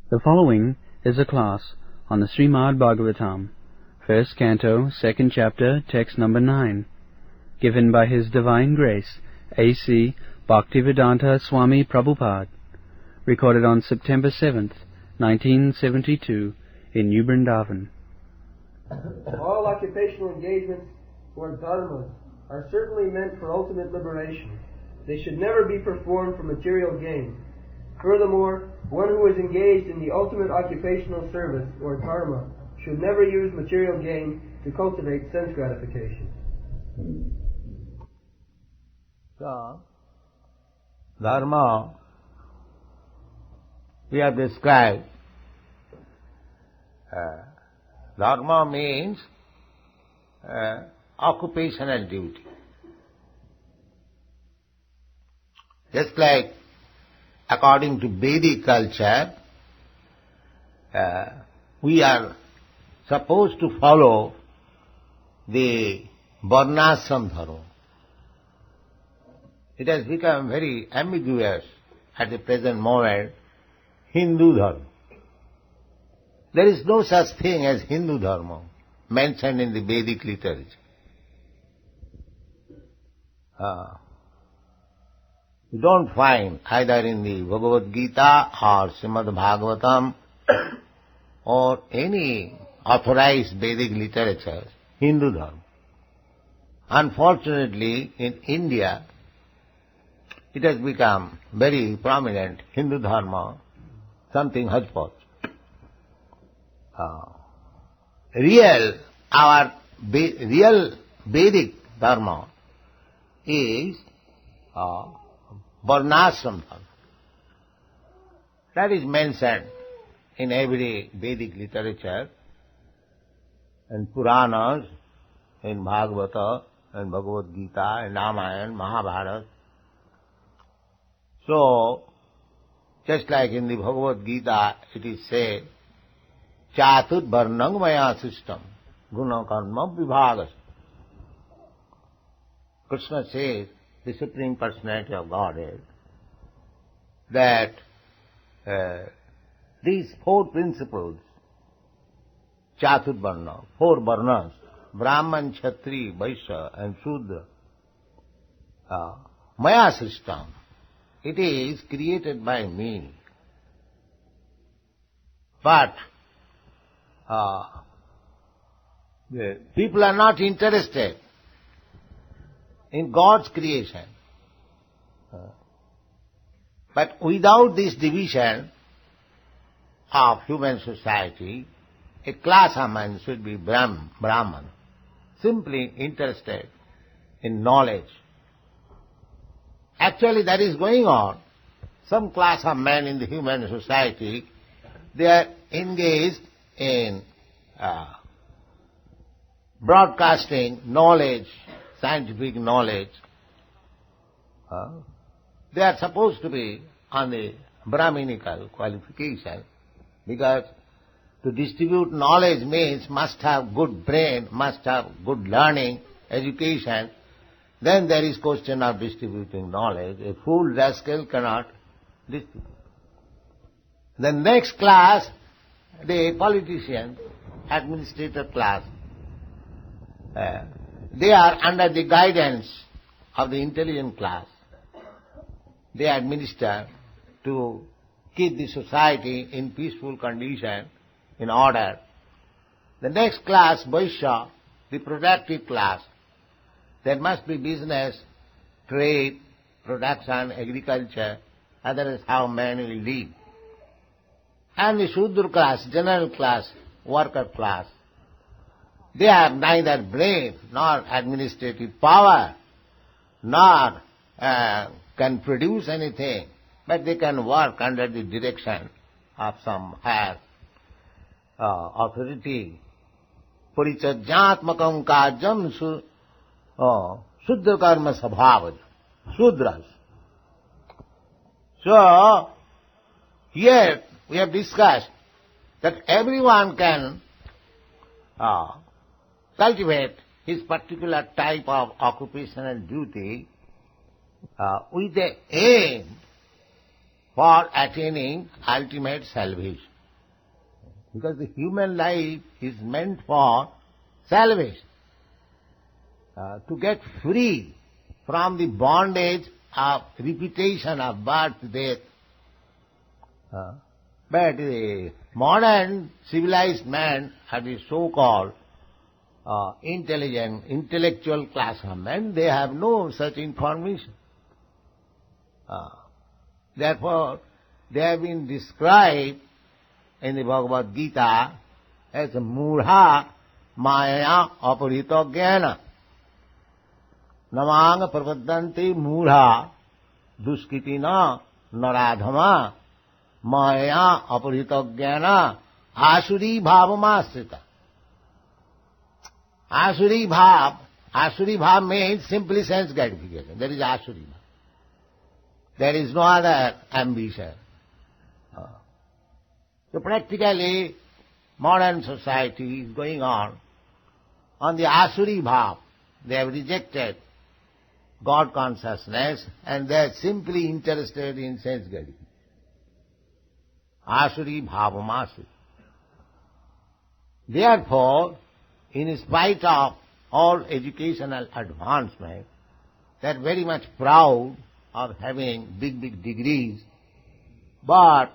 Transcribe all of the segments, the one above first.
The following is a class on the Śrīmad-Bhāgavatam, first canto, second chapter, text number 9, given by His Divine Grace, A.C. Bhaktivedanta Swami Prabhupada, recorded on September 7th, 1972, in New Vrindavan. All occupational engagements or dharmas are certainly meant for ultimate liberation. They should never be performed for material gain. Furthermore, one who is engaged in the ultimate occupational service, or dharma, should never use material gain to cultivate sense gratification. So, dharma, we have described, dharma means occupational duty. Just like according to Vedic culture, we are supposed to follow the varnashram dharma. It has become very ambiguous at the present moment, Hindu dharma. There is no such thing as Hindu dharma mentioned in the Vedic literature. You don't find either in the Bhagavad Gita or Śrīmad-Bhāgavatam or any authorized Vedic literature Hindu dharma. Unfortunately, in India, it has become very prominent, Hindu dharma, something hodgepodge. Our real Vedic dharma is varnashram dharma. That is mentioned in every Vedic literature, in Puranas, in Bhagavatam, in Bhagavad Gita, in Ramayana, Mahabharata. So, just like in the Bhagavad Gita, it is said, Chatur varnang maya system, guna karma vibhagas. Krishna says, the Supreme Personality of Godhead, that these four principles, Chatur varna, four varnas, Brahman, Kshatri, Vaishya and Shudra, maya system, it is created by me. But the people are not interested in God's creation. But without this division of human society, a class of men should be Brahman, simply interested in knowledge. Actually, that is going on. Some class of men in the human society, they are engaged in broadcasting knowledge, scientific knowledge. They are supposed to be on the Brahminical qualification, because to distribute knowledge means must have good brain, must have good learning, education. Then there is question of distributing knowledge. A fool rascal cannot distribute. The next class, the politician, administrator class, they are under the guidance of the intelligent class. They administer to keep the society in peaceful condition, in order. The next class, Vaishya, the productive class, there must be business, trade, production, agriculture, otherwise how man will live. And the Shudra class, general class, worker class, they have neither brain nor administrative power, nor can produce anything, but they can work under the direction of some higher authority. Parichajyatmakam kajam Shudra karma sabhavad, Shudras. So, here we have discussed that everyone can cultivate his particular type of occupational duty with the aim for attaining ultimate salvation. Because the human life is meant for salvation, to get free from the bondage of repetition of birth, death. But the modern civilized man, or the so-called intelligent, intellectual class of men, they have no such information. Therefore, they have been described in the Bhagavad Gita as murha maya aparito jnana. Namang prapadanti murha duskitina naradhama maya aparito jnana asuri bhavamasrita. Asuri bhav means simply sense gratification. That is asuri bhav. There is no other ambition. So practically, modern society is going on the asuri bhav. They have rejected God consciousness and they are simply interested in sense gratification. Asuri bhavamasrita. Therefore, in spite of all educational advancement, they are very much proud of having big degrees. But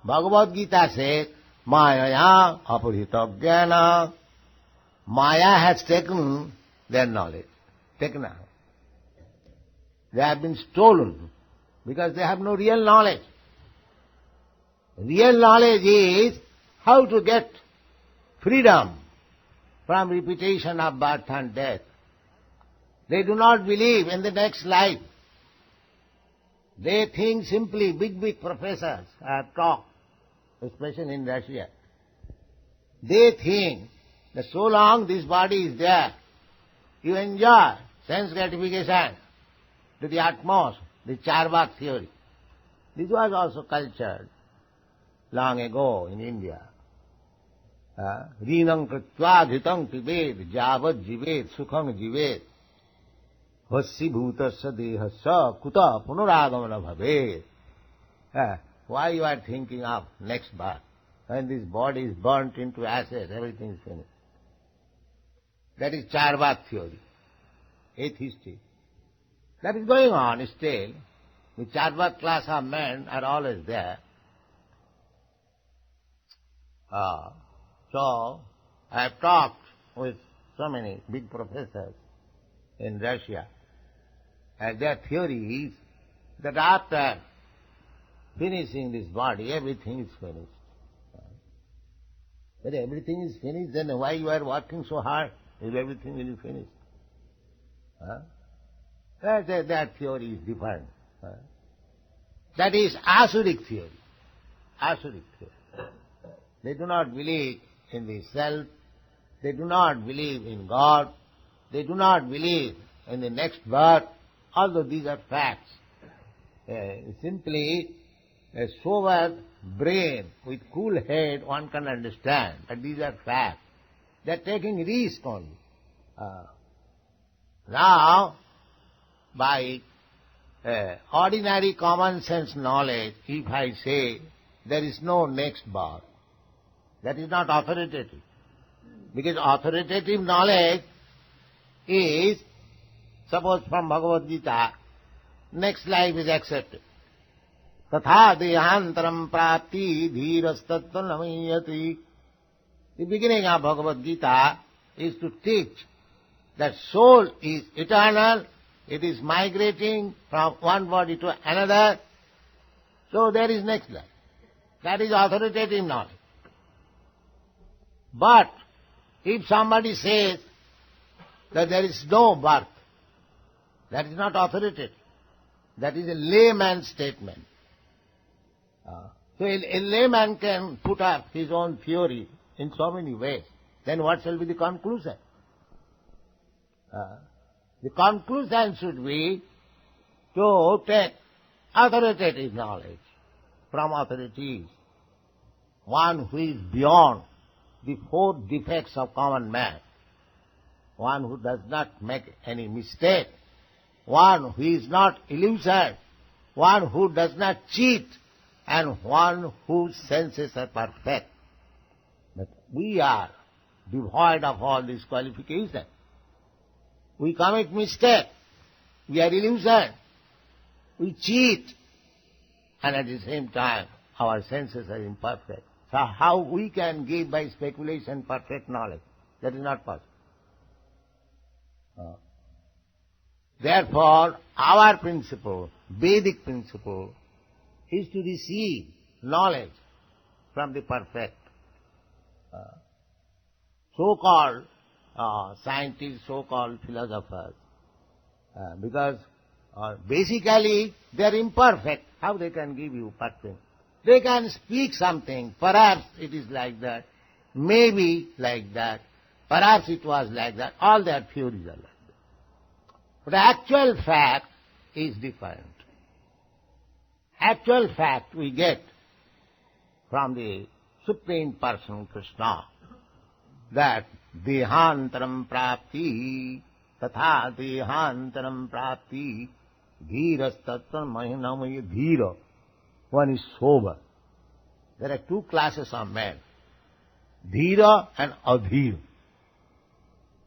Bhagavad Gita says, Maya aparita jnana. Maya has taken their knowledge, taken out. They have been stolen because they have no real knowledge. Real knowledge is how to get freedom from repetition of birth and death. They do not believe in the next life. They think simply, big professors have talked, especially in Russia. They think that so long this body is there, you enjoy sense gratification to the utmost, the Charvak theory. This was also cultured long ago in India. Rinam kritva dhitang pibed javad jivet sukham jivet vassi bhutasya dehasya kuta punaragamana bhaved. Why you are thinking of next birth? When this body is burnt into ashes, everything is finished. That is Charvak theory, atheistic. That is going on still. The Charvak class of men are always there. So, I have talked with so many big professors in Russia, and their theory is that after finishing this body, everything is finished. But everything is finished, then why you are working so hard if everything will be finished? That theory is different. That is Asuric theory. Asuric theory. They do not believe in the self. They do not believe in God. They do not believe in the next birth, although these are facts. Simply a sober brain with cool head one can understand that these are facts. They are taking risk only. Now, by ordinary common sense knowledge, if I say there is no next birth, that is not authoritative. Because authoritative knowledge is, suppose from Bhagavad Gita, next life is accepted. Tatha dehantaram prapti dhirastattva namayati. The beginning of Bhagavad Gita is to teach that soul is eternal, it is migrating from one body to another, so there is next life. That is authoritative knowledge. But if somebody says that there is no birth, that is not authoritative. That is a layman's statement. So a layman can put up his own theory in so many ways. Then what shall be the conclusion? The conclusion should be to take authoritative knowledge from authorities, one who is beyond the four defects of common man, one who does not make any mistake, one who is not elusive, one who does not cheat, and one whose senses are perfect. we are devoid of all these qualifications. We commit mistake. We are illusioned. We cheat. And at the same time, our senses are imperfect. So how we can give by speculation perfect knowledge? That is not possible. Therefore, our principle, Vedic principle, is to receive knowledge from the perfect. So-called scientists, so-called philosophers, because basically they are imperfect. How they can give you perfect? They can speak something, perhaps it is like that, maybe like that, perhaps it was like that, all their theories are like that. But the actual fact is different. Actual fact we get from the Supreme Person, Krishna, that dehantaram prapti, tatha dehantaram prapti, dhiras tattva mahinamaya dhira. One is sober. There are two classes of men, dhira and adhira.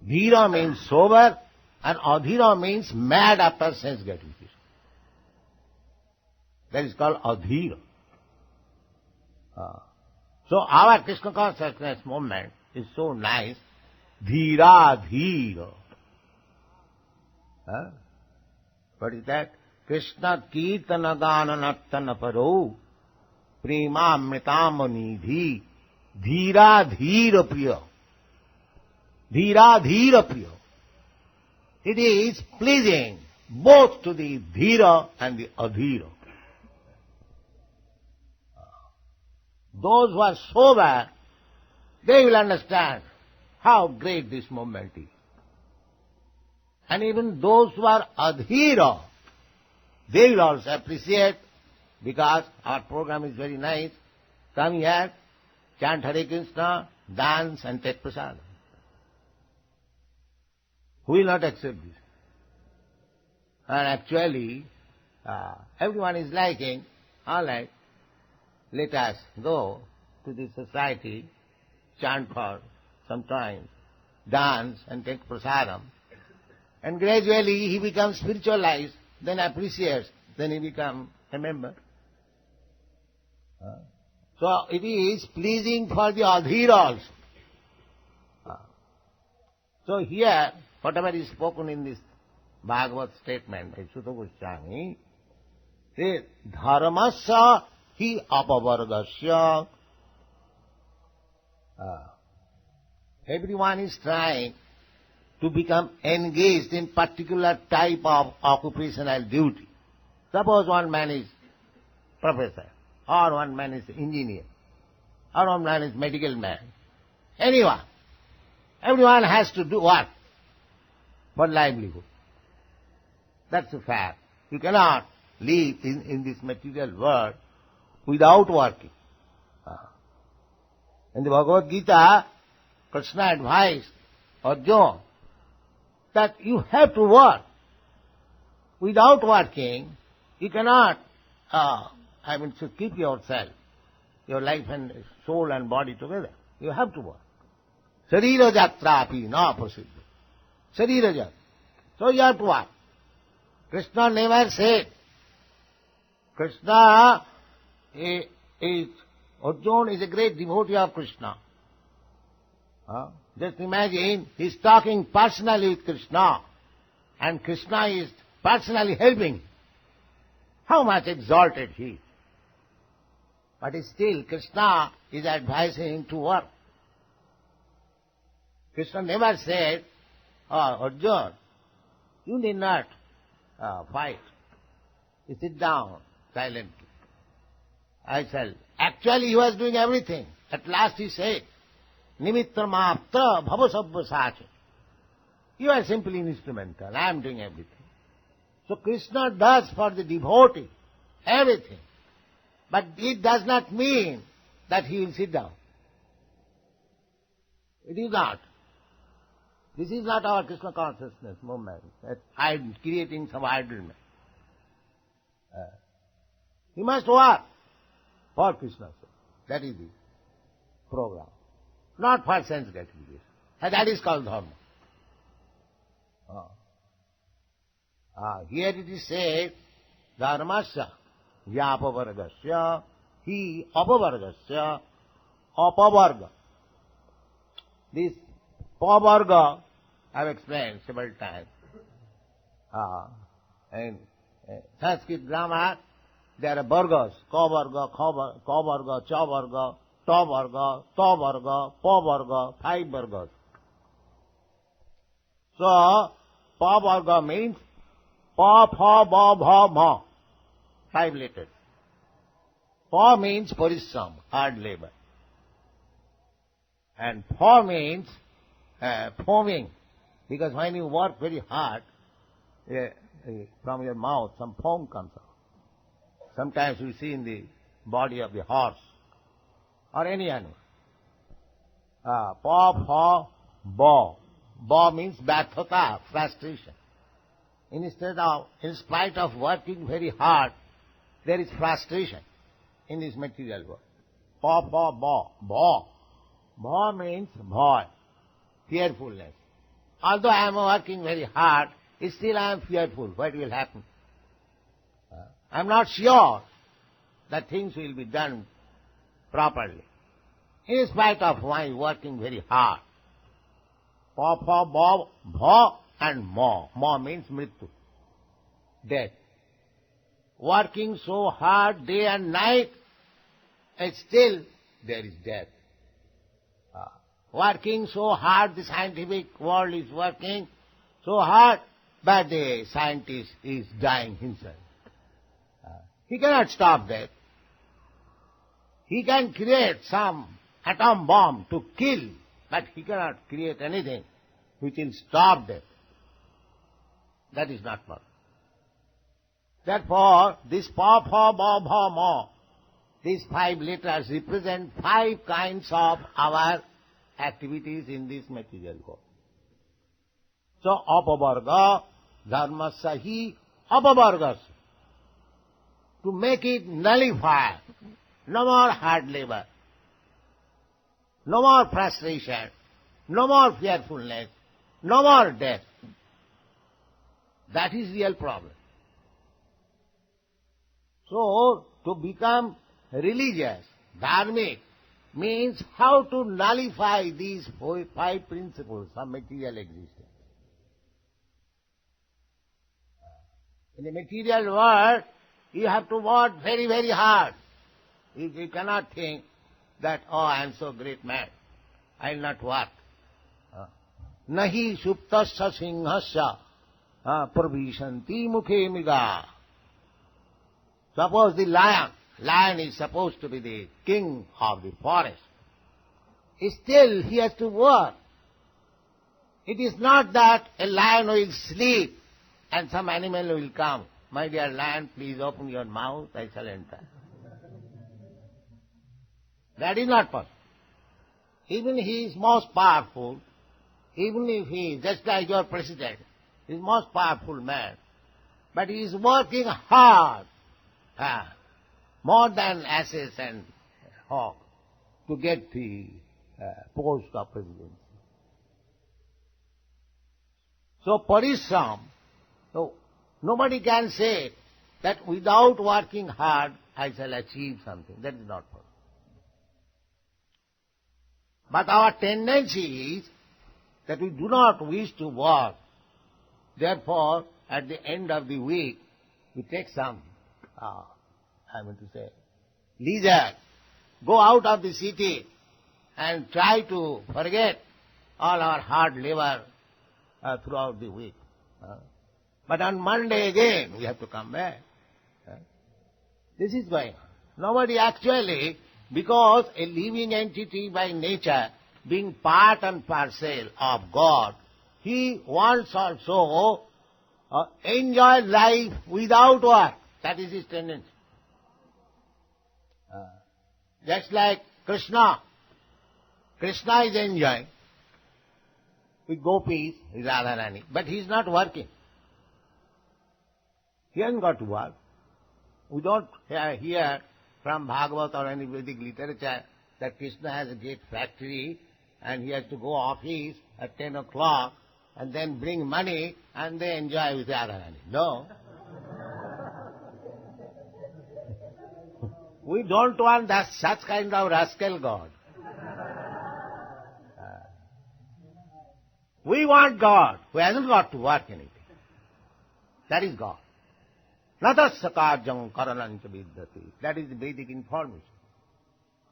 Dhira means sober, and adhira means mad after sense gratification. That is called adhira. So our Krishna consciousness movement is so nice, dhira dhira. What is that? Krishna kirtana gana nattana paro, premamritam nidhi, dhira dhira priya. Dhira dhira priya. It is pleasing both to the dhira and the adhira. Those who are sober, they will understand how great this movement is. And even those who are adhira, they will also appreciate, because our program is very nice. Come here, chant Hare Krishna, dance and take prasadam. Who will not accept this? And actually, everyone is liking, all right, let us go to the society, chant for some time, dance and take prasadam. And gradually he becomes spiritualized, then appreciates, then he becomes a member. So it is pleasing for the adhira also. So here, whatever is spoken in this Bhagavad statement by Sutta Goswami, is dharmasya hi apavargasya. Everyone is trying to become engaged in particular type of occupational duty. Suppose one man is professor, or one man is engineer, or one man is medical man. Anyone. Everyone has to do work for livelihood. That's a fact. You cannot live in this material world without working. In the Bhagavad Gita, Krishna advised Arjuna that you have to work. Without working, you cannot, to keep yourself, your life and soul and body together. You have to work. Sharira jatrapi na prasiddha. Sharira jat. So you have to work. Krishna never said. Krishna Arjuna is a great devotee of Krishna. Just imagine, he is talking personally with Krishna, and Krishna is personally helping. How much exalted he is. But still, Krishna is advising him to work. Krishna never said, Arjuna, you need not fight. You sit down silently. Actually, he was doing everything. At last he said, Nimitra maptra bhavasabha sacha. You are simply instrumental. I am doing everything. So Krishna does for the devotee everything. But it does not mean that he will sit down. It is not. This is not our Krishna consciousness movement, that I am creating some idleness. He must work for Krishna's sake. That is the program. not for sense gratification. And that is called dharma. Here it is said, dharmasya vyapavargasya hi apavargasya apavarga. This pavarga I have explained several times. In Sanskrit grammar, there are vargas, ka-varga, ka-varga, cha-varga, ta-varga, ta-varga, pa-varga, 5 vargas. So, pa-varga means pa, pha, ba, bha, ma, 5 letters. Pa means parishram, hard labor. And pha means foaming, because when you work very hard, from your mouth some foam comes out. Sometimes we see in the body of the horse or any animal. Pa, pha, ba. Ba means bathata, frustration. In spite of working very hard, there is frustration in this material world. Pa, pha, ba. Ba. Ba means bhaya, fearfulness. Although I am working very hard, still I am fearful. What will happen? I am not sure that things will be done properly. In spite of my working very hard. Pa, pha, ba, bha and ma. Ma means mrityu, death. Working so hard day and night, and still there is death. Working so hard, the scientific world is working so hard, but the scientist is dying himself. He cannot stop that. He can create some atom bomb to kill, but he cannot create anything which will stop that. That is not possible. Therefore, this pa, pha, ba, bha, ma, these 5 letters represent 5 kinds of our activities in this material world. So, apavarga, dharmasya hi apavargas. To make it nullify, no more hard labor, no more frustration, no more fearfulness, no more death. That is real problem. So, to become religious, dharmic, means how to nullify these 5 principles of material existence. In the material world, you have to work very, very hard. You cannot think that, oh, I am so great man, I will not work. Nahi suptasya singhasya pravishanti mukhe miga. Suppose the lion is supposed to be the king of the forest. Still he has to work. It is not that a lion will sleep and some animal will come. My dear lion, please open your mouth, I shall enter. That is not possible. Even he is most powerful, even if he is just like your president, he is most powerful man, but he is working hard, more than asses and hawk, to get the post of presidency. So parishram, nobody can say that without working hard I shall achieve something. That is not possible. But our tendency is that we do not wish to work. Therefore, at the end of the week, we take some, leisure, go out of the city and try to forget all our hard labor throughout the week. But on Monday again, we have to come back. This is going on. Nobody actually, because a living entity by nature, being part and parcel of God, he wants also enjoy life without work. That is his tendency. Just like Krishna. Krishna is enjoying with gopis, with Radharani, but he is not working. He hasn't got to work. We don't hear from Bhagavad or any Vedic literature that Krishna has a great factory and he has to go office at 10 o'clock and then bring money and they enjoy with Radharani. No. We don't want such kind of rascal God. We want God who hasn't got to work anything. That is God. Natasya karyam karanancha vidyate. That is the Vedic information.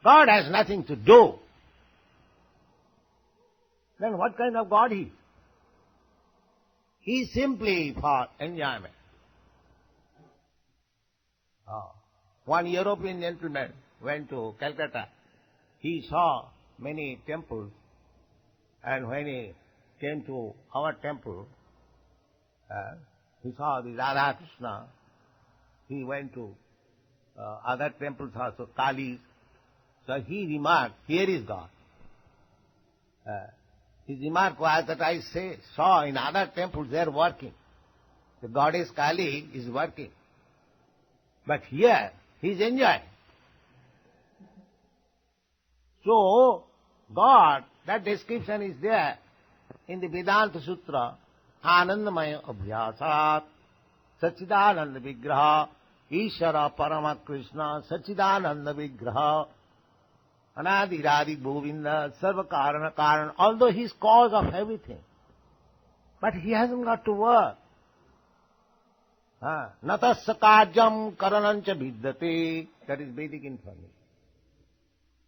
God has nothing to do. Then what kind of God he is? He is simply for enjoyment. One European gentleman went to Calcutta. He saw many temples, and when he came to our temple, he saw the Radha Krishna. He went to other temples also, Kali's. So he remarked, here is God. His remark was that I saw in other temples they are working. The goddess Kali is working. But here he is enjoying. So God, that description is there in the Vedanta Sutra, Anandamaya Abhyasat, Sachidananda Vigraha, Ishara Parama Krishna, Sachidananda Vigraha, Anadiradi Govinda, Sarva Karana Karana, although he is cause of everything. But he hasn't got to work. Natasya karyam karanancha vidyate. That is Vedic information.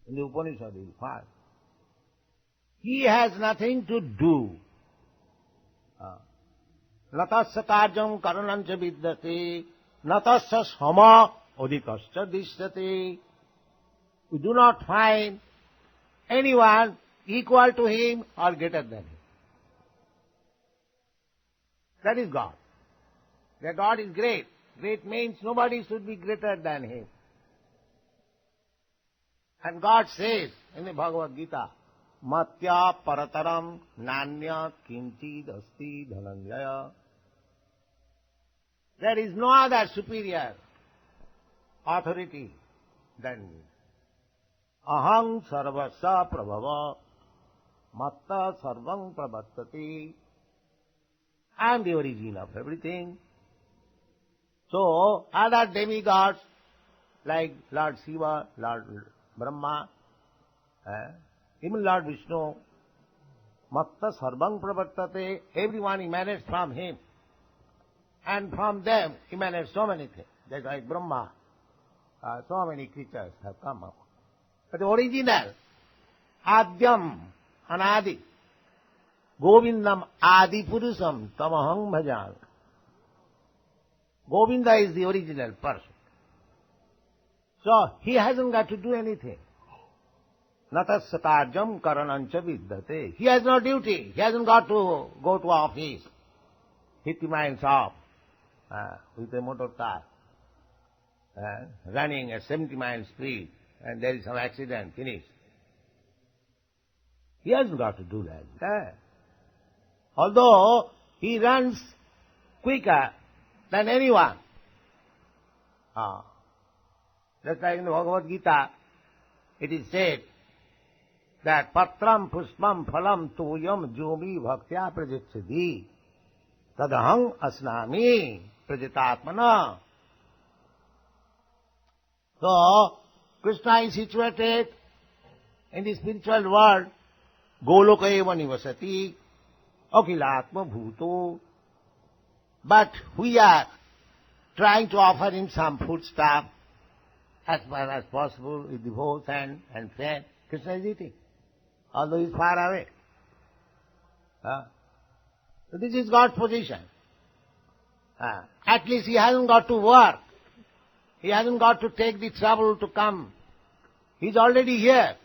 In the Upanishad you find. He has nothing to do. Natasya karyam karanancha vidyate. Natasya sama adhikascha dishyate. We do not find anyone equal to him or greater than him. That is God. That God is great. Great means nobody should be greater than him. And God says in the Bhagavad Gita, Matya parataram nanya kinchid asti dhananjaya. There is no other superior authority than me. Aham sarvasya prabhava matta sarvam pravartati. I am the origin of everything. So, other demigods like Lord Shiva, Lord Brahma, even Lord Vishnu, matta sarvam pravartate, everyone emanates from him. And from them emanates so many things. Just like Brahma, so many creatures have come up. But the original, Adyam, Anadi, Govindam Adi Purusam Tamaham Bhajan. Govinda is the original person. So, he hasn't got to do anything. Natasya karyam karanancha vidyate. He has no duty. He hasn't got to go to office 50 miles off with a motor car, running at 70 miles speed, and there is some accident, finished. He hasn't got to do that. Although he runs quicker than anyone. Just like in the Bhagavad Gita, it is said that patram pushpam phalam tuyam jomi bhaktya prajachadi tadaham asnami prajatatmana. So, Krishna is situated in the spiritual world, Goloka eva nivasati, Akhilatma bhuto. But we are trying to offer him some food stuff as far as possible with devotion and faith. Krishna is eating, although he is far away. So this is God's position. At least he hasn't got to work. He hasn't got to take the trouble to come. He is already here.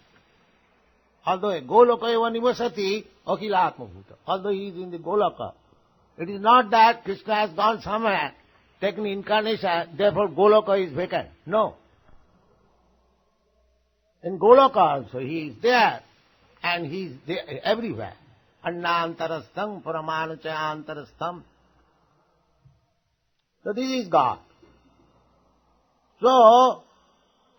Although Goloka eva nivasati akhilatma bhuta. Although he is in the Goloka. It is not that Krishna has gone somewhere, taken incarnation, therefore Goloka is vacant. No. In Goloka also he is there, and he is there everywhere. Annantarastham paramanachayantarastham. So this is God. So,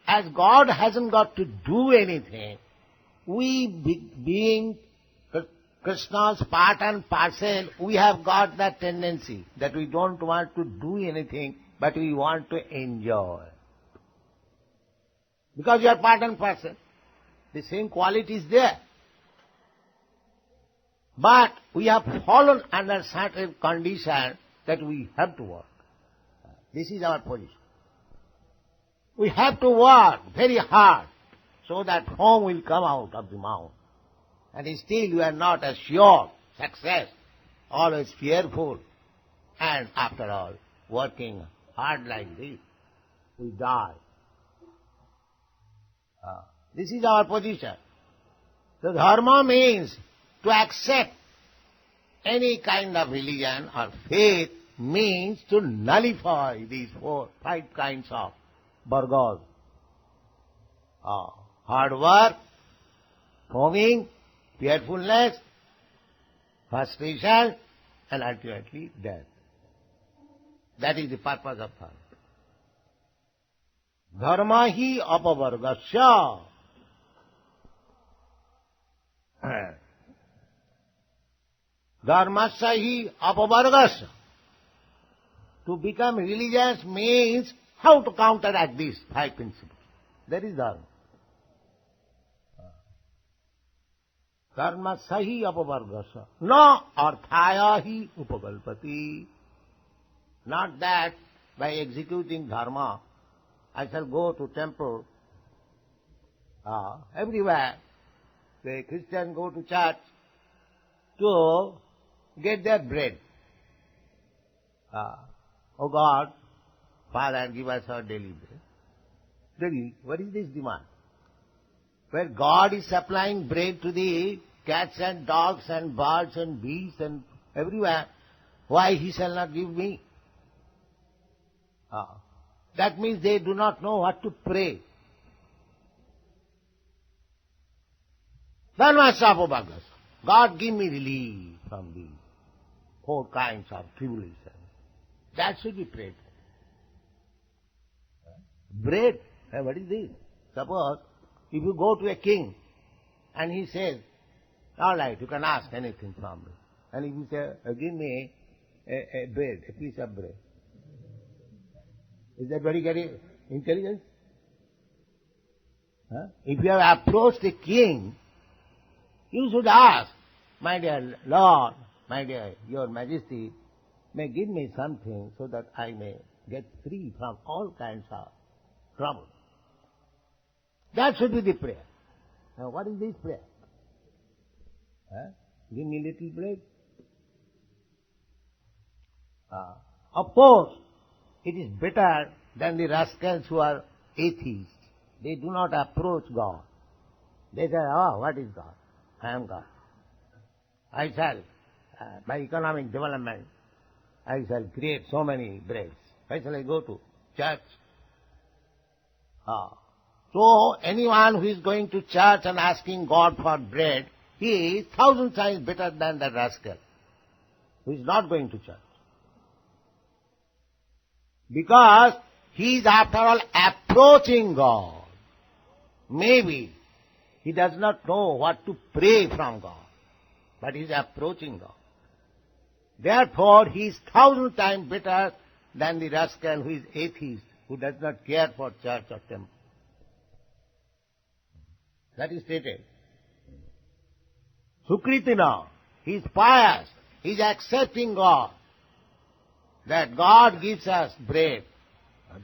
as God hasn't got to do anything, being Krishna's part and parcel, we have got that tendency that we don't want to do anything, but we want to enjoy. Because you are part and parcel. The same quality is there. But we have fallen under certain condition that we have to work. This is our position. We have to work very hard so that foam will come out of the mouth. And still you are not assured success, always fearful. And after all, working hard like this, we die. This is our position. So dharma means to accept any kind of religion or faith means to nullify these 5 kinds of burgos. Hard work, foaming, fearfulness, frustration, and ultimately death. That is the purpose of dharma. Dharma hi apavargasya. Dharmasya hi apavargasya. To become religious means how to counteract these 5 principles. That is dharma. Dharma sahi apavargasya. Na arthaya hi upakalpati. Not that by executing dharma, I shall go to temple. Everywhere, the Christians go to church to get their bread. Oh God, Father, give us our daily bread. Really, what is this demand? Where God is supplying bread to the cats and dogs and birds and bees and everywhere, why He shall not give me? That means they do not know what to pray. Dharmasya. God give me relief from these 4 kinds of tribulation. That should be prayed. Bread, what is this? Suppose if you go to a king and he says, all right, you can ask anything from me. And if you say, give me a bread, a piece of bread. Is that very intelligent? If you have approached a king, you should ask, my dear Lord, my dear Your Majesty, may give me something so that I may get free from all kinds of trouble. That should be the prayer. Now what is this prayer? Give me little bread. Of course, it is better than the rascals who are atheists. They do not approach God. They say, what is God? I am God. I shall, by economic development, I shall create so many breads. Why shall I go to church? So anyone who is going to church and asking God for bread, he is 1,000 times better than the rascal who is not going to church. Because he is after all approaching God. Maybe he does not know what to pray from God, but he is approaching God. Therefore, he is 1,000 times better than the rascal who is atheist, who does not care for church or temple. That is stated. Sukritina, he is pious, he is accepting God. That God gives us bread.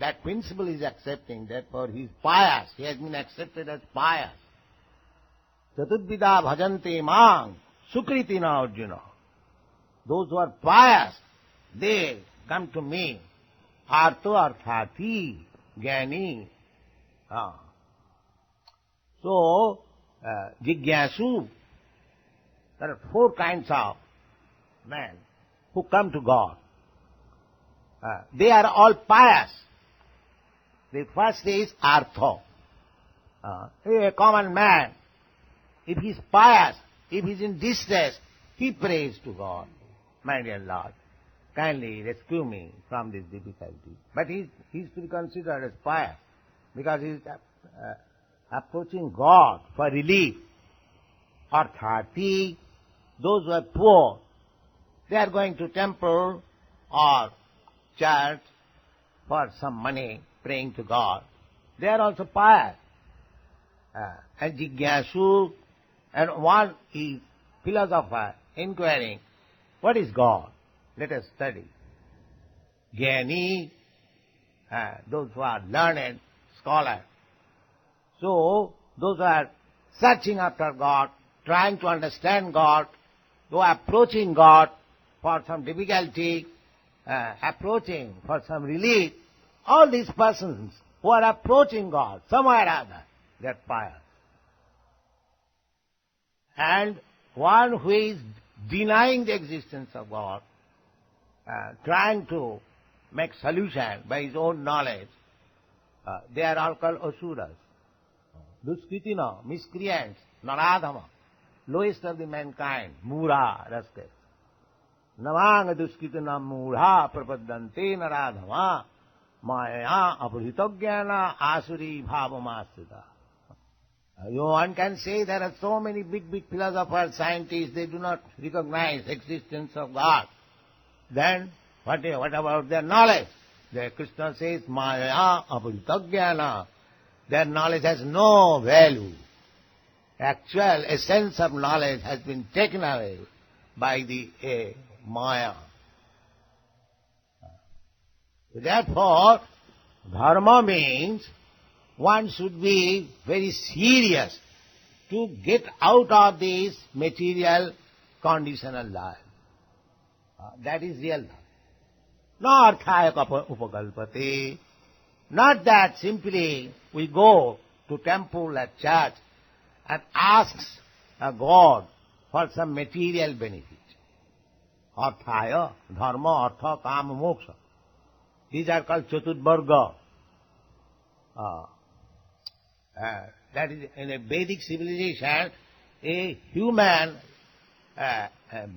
That principle is accepting, therefore he is pious. He has been accepted as pious. Chatudvida bhajante mang sukritina Arjuna. Those who are pious, they come to me. Artho arthati jnani. So, jigyasu, there are 4 kinds of men who come to God. They are all pious. The first is artho. A common man, if he is pious, if he is in distress, he prays to God, my dear Lord, kindly rescue me from this difficulty. But he is to be considered as pious, because he is approaching God for relief. arthati, those who are poor, they are going to temple or church for some money, praying to God. They are also pious. And jigyasu, and one is philosopher inquiring, what is God? Let us study. Jnani, those who are learned scholars. So, those who are searching after God, trying to understand God, who are approaching God for some difficulty, approaching for some relief, all these persons who are approaching God somewhere or other, they are pious. And one who is denying the existence of God, trying to make solution by his own knowledge, they are all called asuras. Duskritina, miscreants, naradhama, lowest of the mankind, mura, rascal. Navanga duskritina mura prapadante naradhama, maya apurhitogyana asuri bhavamasita. One can say there are so many big philosophers, scientists, they do not recognize existence of God. Then, what about their knowledge? Krishna says, maya apurhitogyana. Their knowledge has no value. Actual essence of knowledge has been taken away by the maya. Therefore, dharma means one should be very serious to get out of this material conditional life. That is real life. No arthaya upakalpate. Not that simply we go to temple or church and ask a God for some material benefit. Arthaya, dharma, artha, kama, moksha. These are called chaturvarga. That is, in a Vedic civilization, a human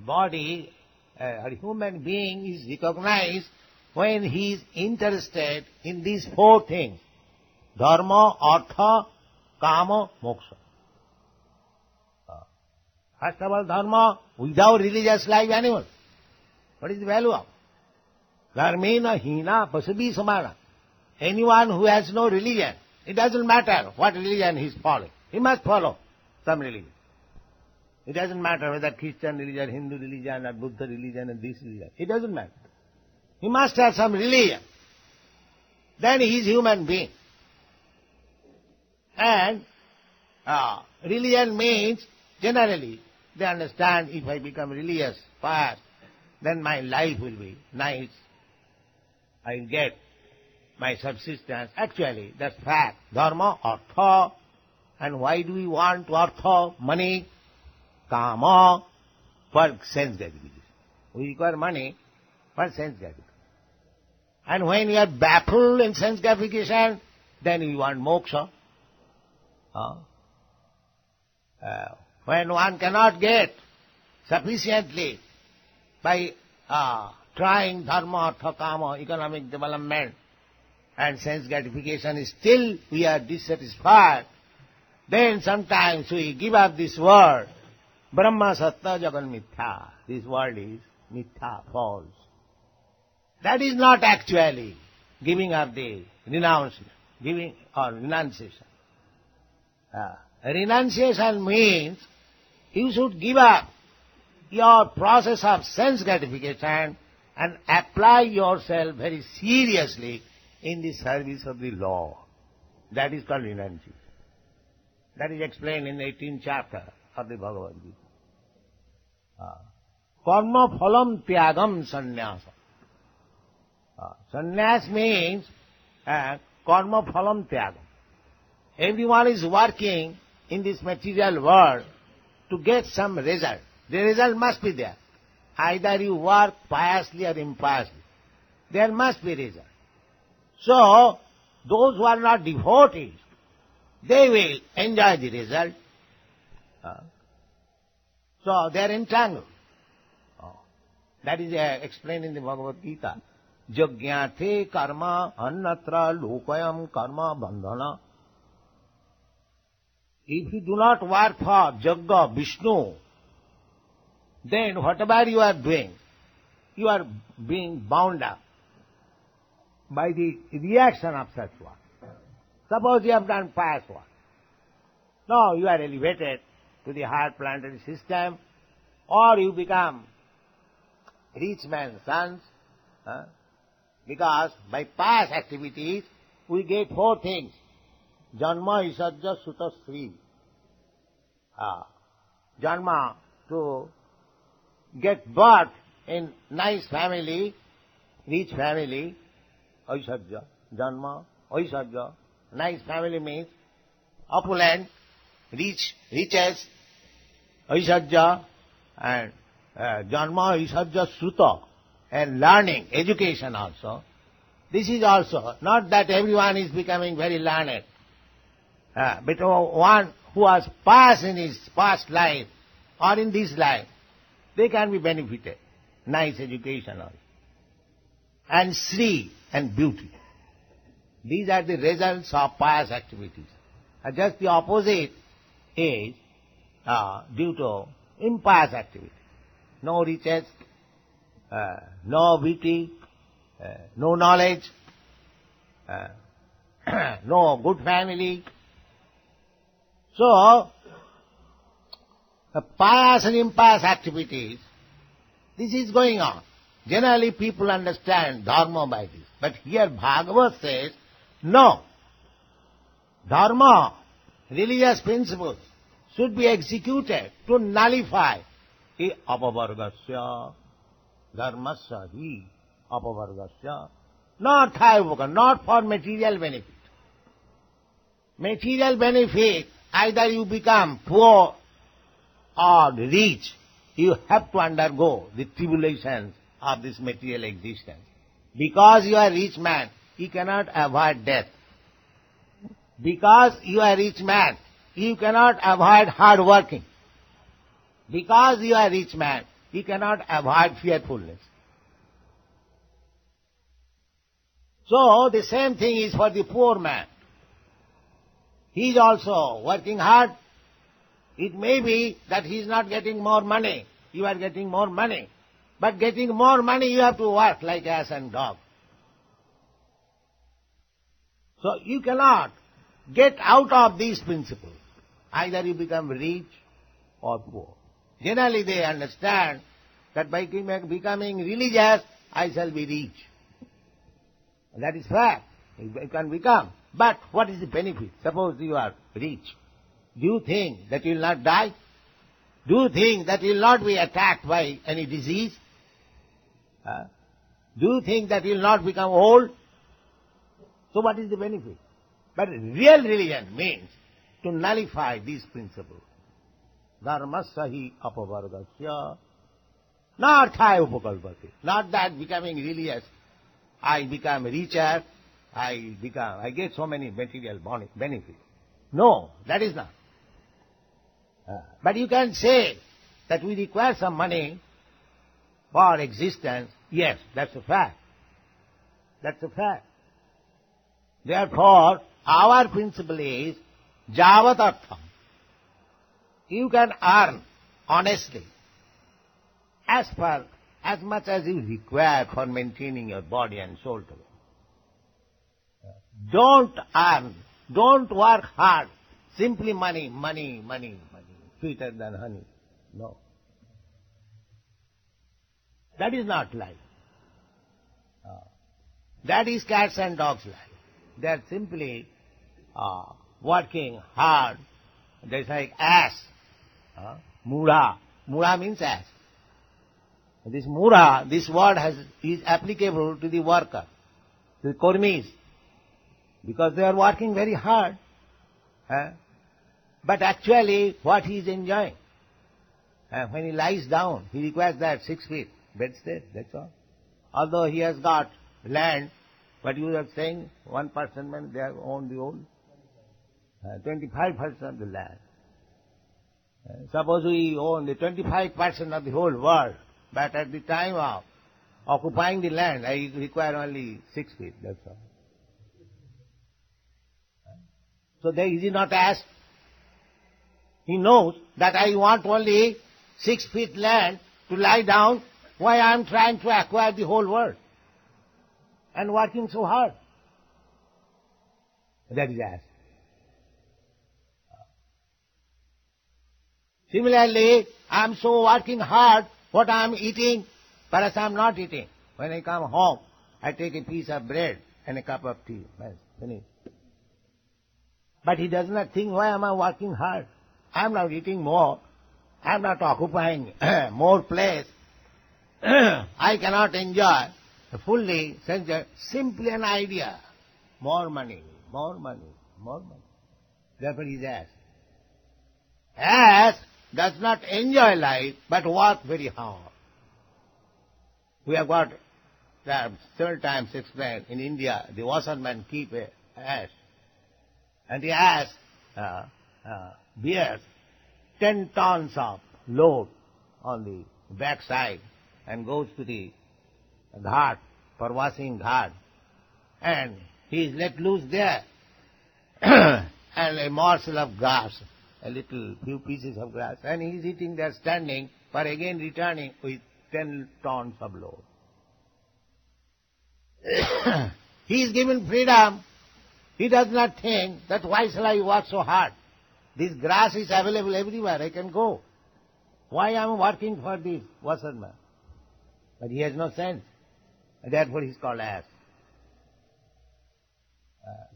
body, a human being is recognized when he is interested in these four things: dharma, artha, kama, moksha. First of all, dharma, without religious life animal. What is the value of? Dharmena hina pasabi samana. Anyone who has no religion, it doesn't matter what religion he is following. He must follow some religion. It doesn't matter whether Christian religion, Hindu religion, or Buddha religion, and this religion. It doesn't matter. He must have some religion. Then he is human being. And religion means, generally, they understand, if I become religious fast, then my life will be nice. I will get my subsistence. Actually, that's fact. Dharma, artha. And why do we want artha? Money, kama, for sense gratification. We require money for sense gratification. And when you are baffled in sense gratification, then you want moksha. When one cannot get sufficiently by trying dharma, artha, kama, economic development, and sense gratification, still we are dissatisfied, then sometimes we give up this world. Brahma satta jagan mithya. This world is mithya, false. That is not actually giving up the renunciation. Renunciation means you should give up your process of sense gratification and apply yourself very seriously in the service of the Lord. That is called renunciation. That is explained in the 18th chapter of the Bhagavad Gita. Karma phalam tyagam sannyasa. Sannyas means karma phalam tyagam. Everyone is working in this material world to get some result. The result must be there. Either you work piously or impiously. There must be result. So, those who are not devotees, they will enjoy the result. So, they are entangled. That is explained in the Bhagavad Gita. Jagyate karma annatra lokayam karma bandhana. if you do not work for Yajna, Vishnu, then whatever you are doing, you are being bound up by the reaction of such work. Suppose you have done pious work. Now you are elevated to the higher planetary system, or you become rich man's sons, because by pious activities we get 4 things. Janma, Isajja, Sutta, Sri. Janma, to get birth in nice family, rich family, Aisajja. Janma, Aisajja. Nice family means opulent, riches, Aisajja, and Janma, Aisajja, Sutta, and learning, education also. This is also, not that everyone is becoming very learned, but one who has passed in his past life or in this life, they can be benefited. Nice education also. And Sri, and beauty. These are the results of pious activities. Just the opposite is due to impious activity. No riches, no beauty, no knowledge, no good family. So, pious and impious activities, this is going on. Generally people understand dharma by this. But here Bhagavad says, no. Dharma, religious principles, should be executed to nullify hi apavargasya, dharmasya hi apavargasya, not for material benefit. Material benefit, either you become poor or rich, you have to undergo the tribulations of this material existence. Because you are a rich man, you cannot avoid death. Because you are a rich man, you cannot avoid hard working. Because you are a rich man, you cannot avoid fearfulness. So, the same thing is for the poor man. He is also working hard. It may be that he is not getting more money, you are getting more money. But getting more money, you have to work like ass and dog. So you cannot get out of these principles. Either you become rich or poor. Generally they understand that by becoming religious, I shall be rich. That is fact. You can become. But what is the benefit? Suppose you are rich. Do you think that you will not die? Do you think that you will not be attacked by any disease? Do you think that you will not become old? So what is the benefit? But real religion means to nullify these principles. Dharmasya hi apavargasya narthaya upakalpate. Not that becoming religious, I become richer, I get so many material benefits. No, that is not. But you can say that we require some money for existence. Yes, that's a fact. That's a fact. Therefore, our principle is javatartham. You can earn honestly as much as you require for maintaining your body and soul together. Don't earn, don't work hard. Simply money, sweeter than honey. No. That is not life. That is cats and dogs' life. They are simply working hard. They is like ass. Mura. Mura means ass. This mura, this word is applicable to the worker, to the kormis, because they are working very hard. But actually, what he is enjoying? When he lies down, he requires that 6 feet bedstead, that's all. Although he has got land, but you are saying 1% when they own the whole 25% of the land. Suppose we own the 25% of the whole world, but at the time of occupying the land, I require only 6 feet, that's all. So there is he not asked? He knows that I want only 6 feet land to lie down, why I am trying to acquire the whole world and working so hard. That is as. Similarly, I am so working hard, what I am eating, perhaps I am not eating. When I come home, I take a piece of bread and a cup of tea. That's finished. But he does not think, why am I working hard? I am not eating more. I am not occupying more place. I cannot enjoy fully simply an idea. More money, more money, more money. Therefore he is ass. Ass does not enjoy life, but work very hard. We have got several times explained, in India, the washerman keep a ass. And the ass bears 10 tons of load on the backside and goes to the ghat for washing ghat. And he is let loose there. And a morsel of grass, a little few pieces of grass, and he is eating there standing for again returning with 10 tons of load. He is given freedom. He does not think that why shall I work so hard? This grass is available everywhere, I can go. Why I am working for this washerman? But he has no sense. Therefore he is called ass.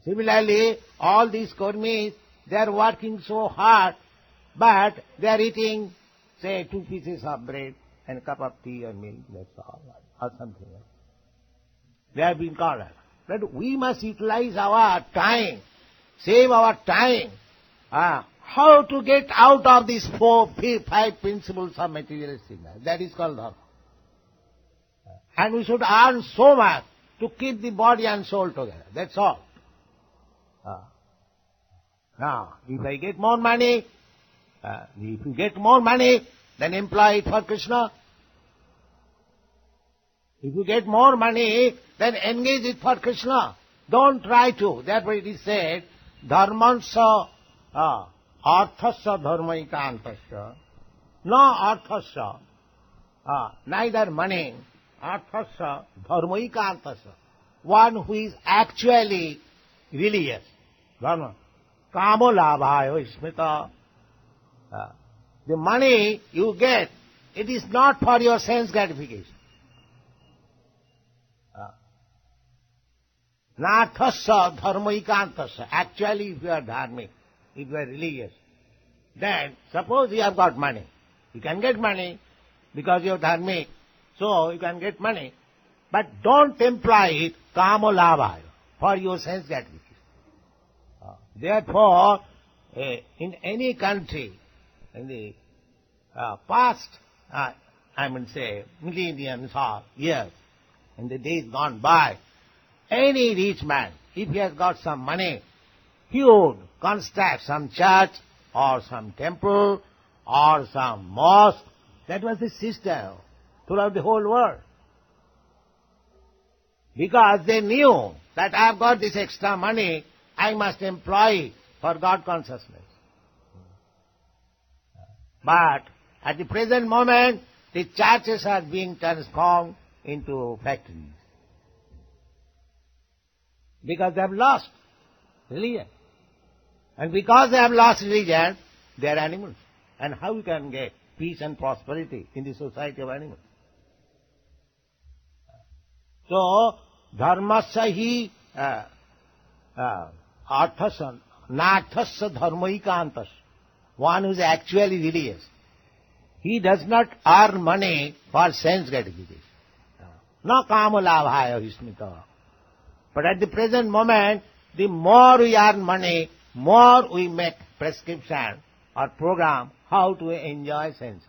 Similarly, all these kurmis, they are working so hard, but they are eating, say, 2 pieces of bread and a cup of tea or milk, that's all, or something else. They have been called ass. But we must utilize our time, save our time. How to get out of these 5 principles of materialistic life. That is called dharma. And we should earn so much to keep the body and soul together. That's all. Now, if I get more money, if you get more money, then employ it for Krishna. If you get more money, then engage it for Krishna. Don't try to. Therefore it is said, dharmansa arthasya dharmaikantasya. No arthasya, neither money, arthasya dharmaikantasya. One who is actually religious. Dharma. Kamo labhayo smita. The money you get, it is not for your sense gratification. Nathasya dharmaikantasya. Actually, if you are dharmic, if you are religious, then suppose you have got money. You can get money because you are dharmic, so you can get money. But don't employ it kamo labhayo, for your sense gratification. Therefore, in any country, in the past, millenniums or years, in the days gone by, any rich man, if he has got some money, he would construct some church or some temple or some mosque. That was the system throughout the whole world. Because they knew that I have got this extra money, I must employ it for God consciousness. But at the present moment, the churches are being transformed into factories. Because they have lost religion. And because they have lost religion, they are animals. And how we can get peace and prosperity in the society of animals? So, dharmasya hi arthasya, nathasya dharmaikantasya. One who is actually religious. He does not earn money for sense gratification. Na kama labhaya vismita. But at the present moment, the more we earn money, more we make prescription or program how to enjoy senses.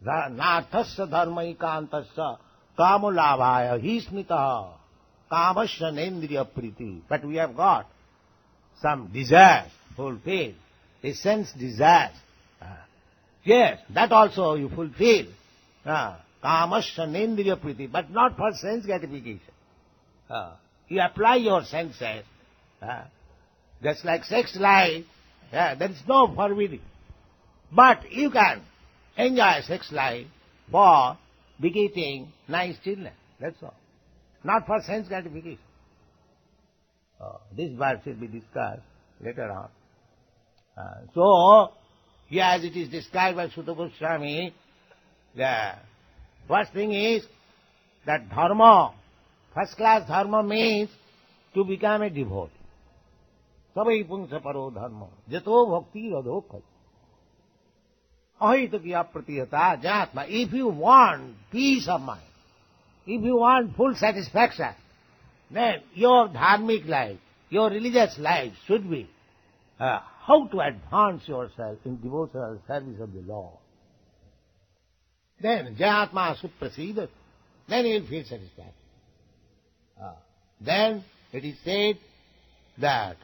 Nathasya dharmaikantasya kama labhaya hismita kamasya nendriya priti. But we have got some desires fulfilled, a sense desires. Yes, that also you fulfill. Kamasya nendriya priti, but not for sense gratification. You apply your senses Just like sex life, there is no forbidding. But you can enjoy sex life for begetting nice children. That's all. Not for sense gratification. This verse will be discussed later on. So, here as it is described by Sutta Goswami, the first thing is that dharma, first class dharma means to become a devotee. Sabai punsa paro dharma, jato bhakti radho. Ahita pratihata jatma. If you want peace of mind, if you want full satisfaction, then your dharmic life, your religious life should be how to advance yourself in devotional service of the Lord. Then jatma suprasidat, then you will feel satisfaction. Then it is said that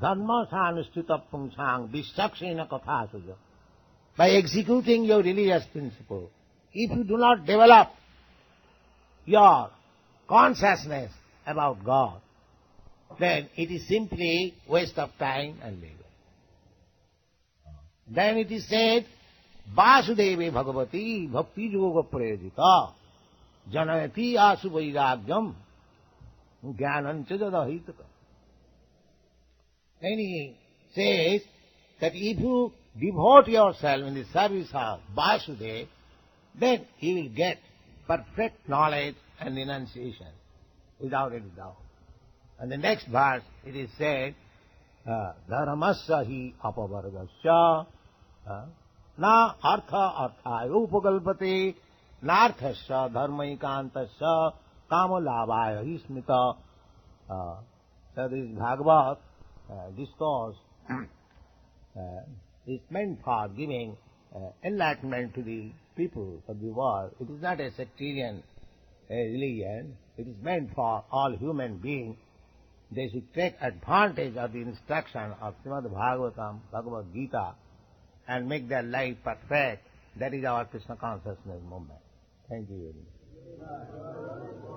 dharma sanustita pungsang visakshena kathasuja. By executing your religious principle, if you do not develop your consciousness about God, then it is simply waste of time and labor. Then it is said, Vasudeve Bhagavati Bhakti Yoga Prayajita Janayati Asu Vairagyam Jnanancha Jadahitaka. Then he says that if you devote yourself in the service of Vasudeva, then you will get perfect knowledge and renunciation without any doubt. And the next verse, it is said, Dharmasya hi apavargasya na artha arthaya upagalpate narthasya dharmaikantasya kamalabhaya hi smita. So this Bhagavad discourse is meant for giving enlightenment to the people of the world. It is not a sectarian religion. It is meant for all human beings. They should take advantage of the instruction of Śrīmad-Bhāgavatam, Bhagavad Gita, and make their life perfect. That is our Krishna consciousness movement. Thank you very much.